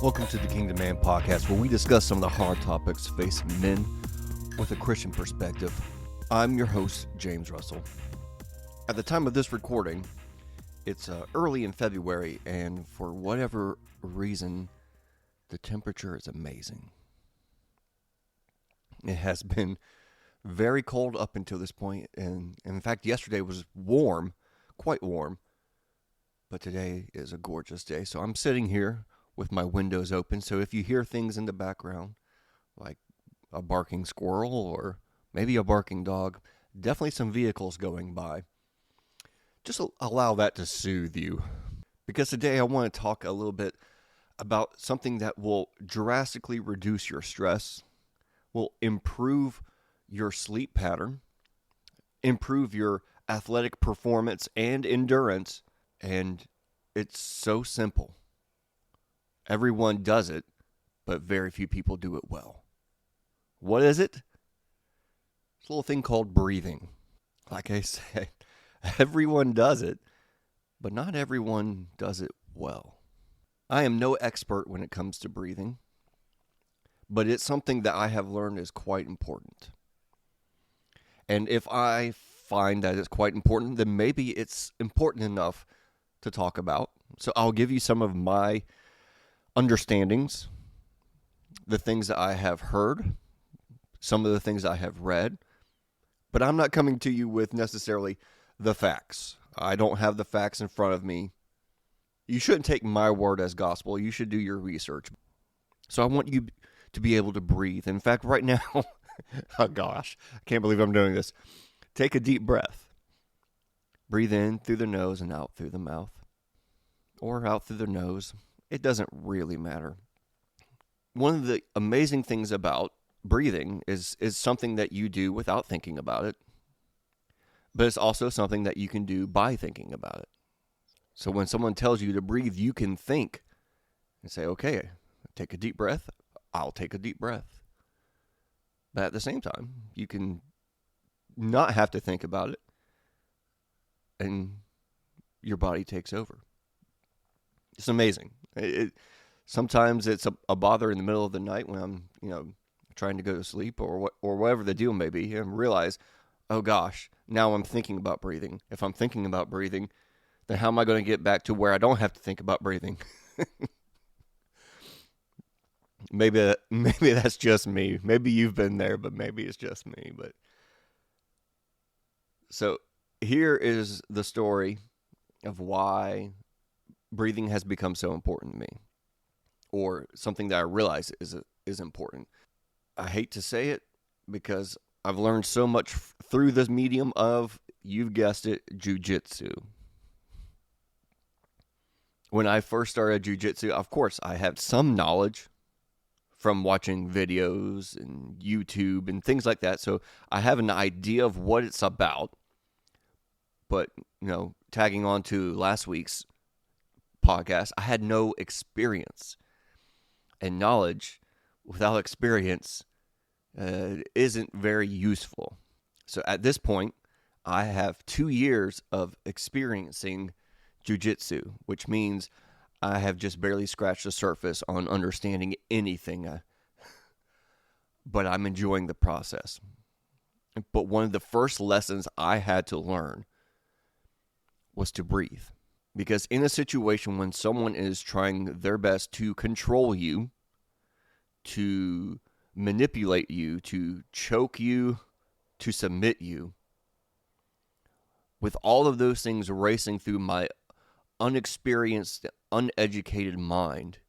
Welcome to the Kingdom Man podcast, where we discuss some of the hard topics facing men with a Christian perspective. I'm your host, James Russell. At the time of this recording, it's early in February, and for whatever reason, the temperature is amazing. It has been very cold up until this point, and in fact, yesterday was warm, quite warm, but today is a gorgeous day. So I'm sitting here with my windows open, so if you hear things in the background, like a barking squirrel or maybe a barking dog, definitely some vehicles going by, just allow that to soothe you. Because today I want to talk a little bit about something that will drastically reduce your stress, will improve your sleep pattern, improve your athletic performance and endurance, and it's so simple. Everyone does it, but very few people do it well. What is it? It's a little thing called breathing. Like I said, everyone does it, but not everyone does it well. I am no expert when it comes to breathing, but it's something that I have learned is quite important. And if I find that it's quite important, then maybe it's important enough to talk about. So I'll give you some of my understandings, the things that I have heard, some of the things I have read, but I'm not coming to you with necessarily the facts. I don't have the facts in front of me. You shouldn't take my word as gospel. You should do your research. So I want you to be able to breathe. In fact, right now, oh gosh, I can't believe I'm doing this. Take a deep breath. Breathe in through the nose and out through the mouth, or out through the nose. It doesn't really matter. One of the amazing things about breathing is something that you do without thinking about it, but it's also something that you can do by thinking about it. So when someone tells you to breathe, you can think and say, okay, take a deep breath, I'll take a deep breath. But at the same time, you can not have to think about it, and your body takes over. It's amazing. Sometimes it's a bother in the middle of the night when I'm, trying to go to sleep or whatever the deal may be, and realize, oh gosh, now I'm thinking about breathing. If I'm thinking about breathing, then how am I going to get back to where I don't have to think about breathing? Maybe that's just me. Maybe you've been there, but maybe it's just me. But so here is the story of why breathing has become so important to me, or something that I realize is important. I hate to say it because I've learned so much through this medium of, you've guessed it, jiu-jitsu. When I first started jiu-jitsu, of course, I had some knowledge from watching videos and YouTube and things like that, so I have an idea of what it's about. But, tagging on to last week's podcast, I had no experience, and knowledge without experience isn't very useful. So at this point, I have 2 years of experiencing jiu-jitsu, which means I have just barely scratched the surface on understanding anything, but I'm enjoying the process. But one of the first lessons I had to learn was to breathe. Because in a situation when someone is trying their best to control you, to manipulate you, to choke you, to submit you, with all of those things racing through my unexperienced, uneducated mind,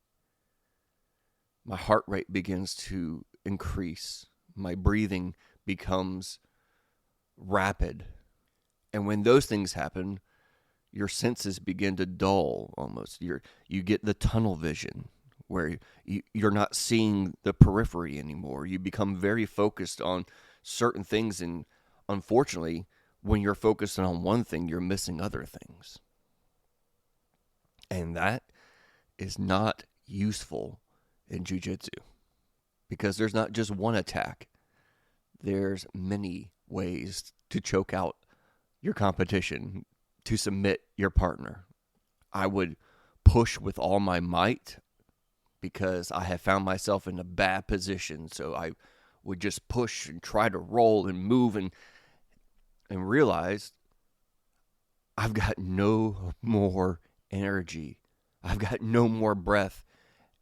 my heart rate begins to increase. My breathing becomes rapid. And when those things happen, your senses begin to dull almost. You get the tunnel vision where you're not seeing the periphery anymore. You become very focused on certain things, and unfortunately, when you're focused on one thing, you're missing other things. And that is not useful in jiu-jitsu, because there's not just one attack. There's many ways to choke out your competition, to submit your partner. I would push with all my might because I have found myself in a bad position. So I would just push and try to roll and move and realize I've got no more energy. I've got no more breath.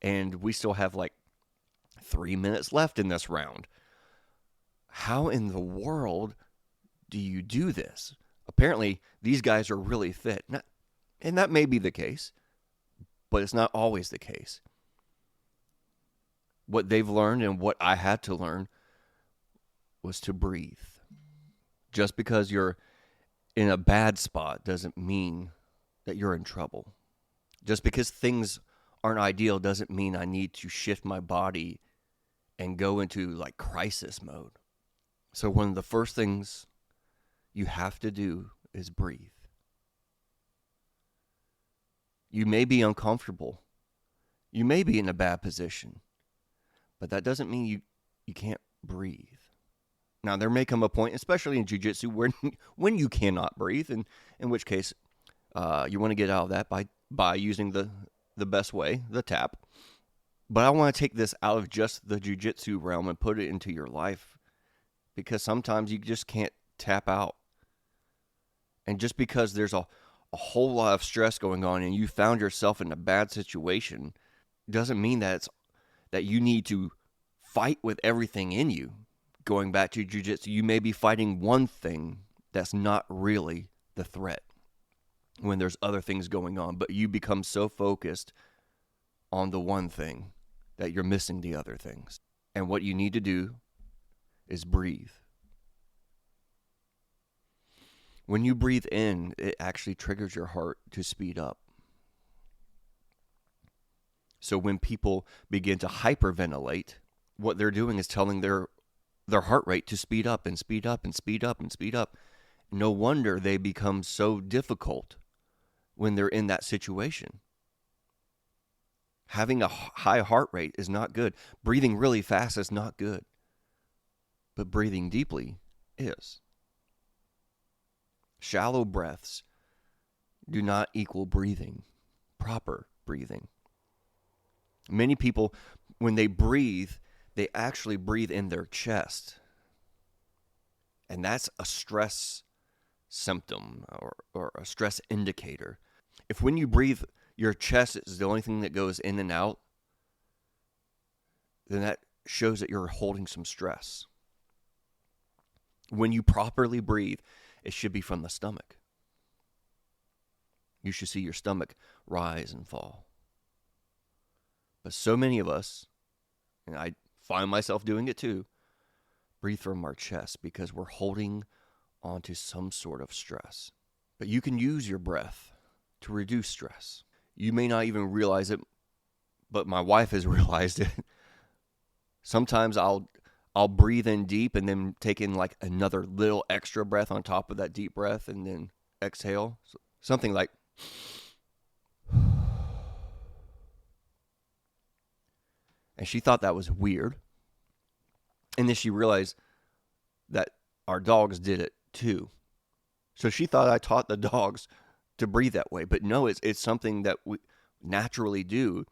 And we still have like 3 minutes left in this round. How in the world do you do this? Apparently, these guys are really fit. And that may be the case, but it's not always the case. What they've learned and what I had to learn was to breathe. Just because you're in a bad spot doesn't mean that you're in trouble. Just because things aren't ideal doesn't mean I need to shift my body and go into like crisis mode. So one of the first things you have to do is breathe. You may be uncomfortable. You may be in a bad position, but that doesn't mean you can't breathe. Now, there may come a point, especially in jiu-jitsu, where when you cannot breathe, and in which case you want to get out of that by using the best way, the tap. But I want to take this out of just the jiu-jitsu realm and put it into your life, because sometimes you just can't tap out. And just because there's a whole lot of stress going on and you found yourself in a bad situation doesn't mean that you need to fight with everything in you. Going back to jiu-jitsu, you may be fighting one thing that's not really the threat when there's other things going on, but you become so focused on the one thing that you're missing the other things. And what you need to do is breathe. When you breathe in, it actually triggers your heart to speed up. So when people begin to hyperventilate, what they're doing is telling their heart rate to speed up and speed up and speed up and speed up. No wonder they become so difficult when they're in that situation. Having a high heart rate is not good. Breathing really fast is not good. But breathing deeply is. Shallow breaths do not equal breathing, proper breathing. Many people, when they breathe, they actually breathe in their chest. And that's a stress symptom or a stress indicator. If when you breathe, your chest is the only thing that goes in and out, then that shows that you're holding some stress. When you properly breathe, it should be from the stomach. You should see your stomach rise and fall. But so many of us, and I find myself doing it too, breathe from our chest because we're holding onto some sort of stress. But you can use your breath to reduce stress. You may not even realize it, but my wife has realized it. Sometimes I'll breathe in deep and then take in like another little extra breath on top of that deep breath and then exhale. Something like, and she thought that was weird. And then she realized that our dogs did it too. So she thought I taught the dogs to breathe that way. But no, it's something that we naturally do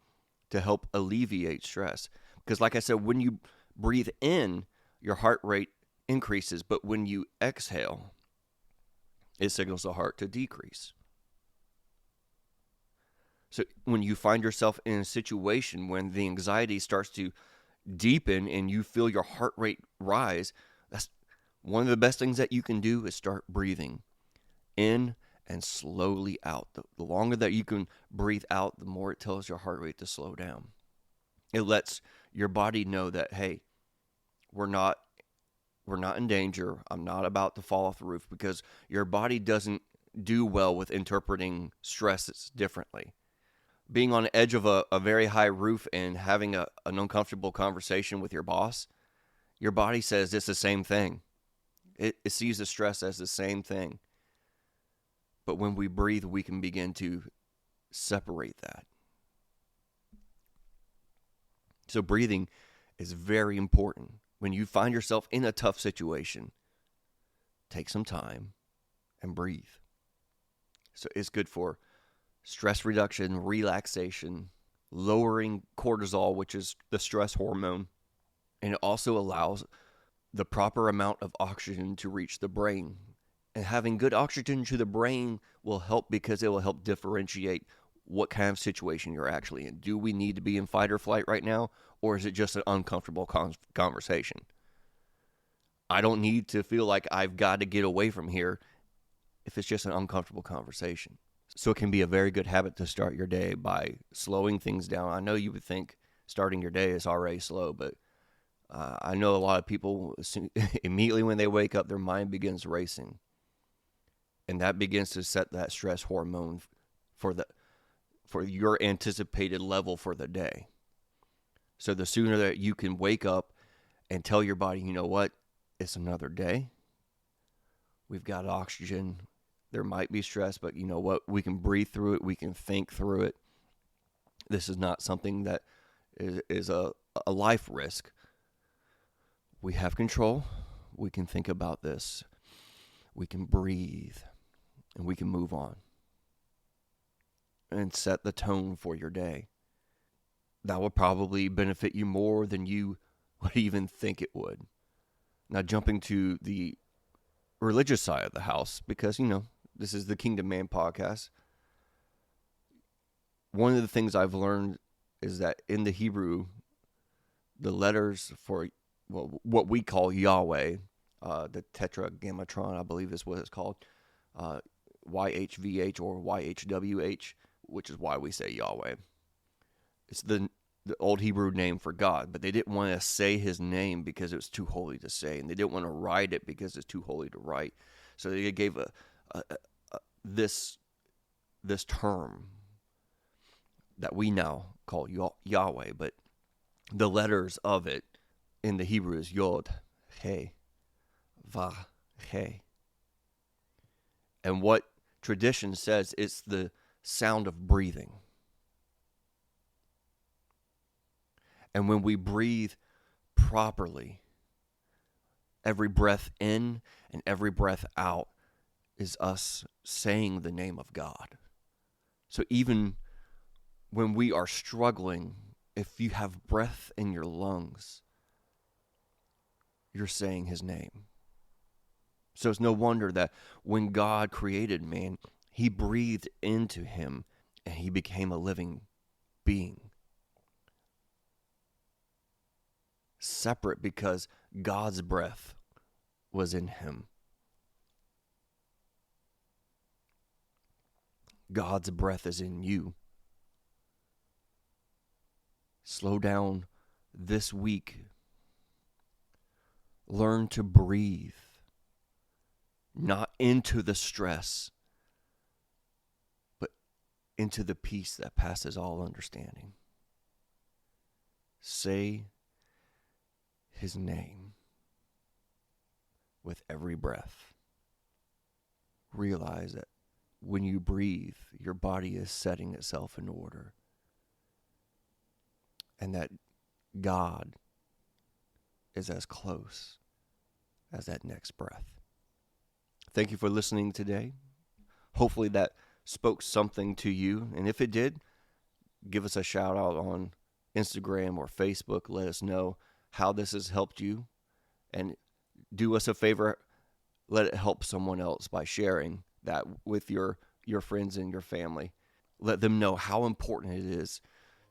to help alleviate stress. Because like I said, when you breathe in, your heart rate increases. But when you exhale, it signals the heart to decrease. So when you find yourself in a situation when the anxiety starts to deepen and you feel your heart rate rise, that's one of the best things that you can do is start breathing in and slowly out. The longer that you can breathe out, the more it tells your heart rate to slow down. It lets your body know that, hey, we're not in danger. I'm not about to fall off the roof, because your body doesn't do well with interpreting stresses differently. Being on the edge of a very high roof and having an uncomfortable conversation with your boss, your body says it's the same thing. It sees the stress as the same thing. But when we breathe, we can begin to separate that. So breathing is very important. When you find yourself in a tough situation, take some time and breathe. So it's good for stress reduction, relaxation, lowering cortisol, which is the stress hormone. And it also allows the proper amount of oxygen to reach the brain. And having good oxygen to the brain will help because it will help differentiate what kind of situation you're actually in. Do we need to be in fight or flight right now? Or is it just an uncomfortable conversation? I don't need to feel like I've got to get away from here if it's just an uncomfortable conversation. So it can be a very good habit to start your day by slowing things down. I know you would think starting your day is already slow, but I know a lot of people, immediately when they wake up, their mind begins racing. And that begins to set that stress hormone for your anticipated level for the day. So the sooner that you can wake up and tell your body, you know what, it's another day. We've got oxygen. There might be stress, but you know what? We can breathe through it. We can think through it. This is not something that is a life risk. We have control. We can think about this. We can breathe. And we can move on. And set the tone for your day. That will probably benefit you more than you would even think it would. Now, jumping to the religious side of the house, because, this is the Kingdom Man podcast. One of the things I've learned is that in the Hebrew, the letters for what we call Yahweh, the Tetragrammaton, I believe is what it's called, YHVH or YHWH, which is why we say Yahweh. It's the old Hebrew name for God, but they didn't want to say his name because it was too holy to say, and they didn't want to write it because it's too holy to write. So they gave this term that we now call Yahweh, but the letters of it in the Hebrew is Yod, He, Va, He. And what tradition says, it's the sound of breathing. And when we breathe properly, every breath in and every breath out is us saying the name of God. So even when we are struggling, if you have breath in your lungs, you're saying his name. So it's no wonder that when God created man, he breathed into him and he became a living being. Separate because God's breath was in him. God's breath is in you. Slow down this week. Learn to breathe. Not into the stress, but into the peace that passes all understanding. Say his name with every breath. Realize that when you breathe, your body is setting itself in order. And that God is as close as that next breath. Thank you for listening today. Hopefully that spoke something to you. And if it did, give us a shout out on Instagram or Facebook. Let us know how this has helped you. And do us a favor, let it help someone else by sharing that with your friends and your family. Let them know how important it is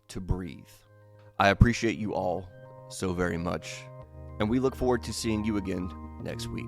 to breathe. I appreciate you all so very much. And we look forward to seeing you again next week.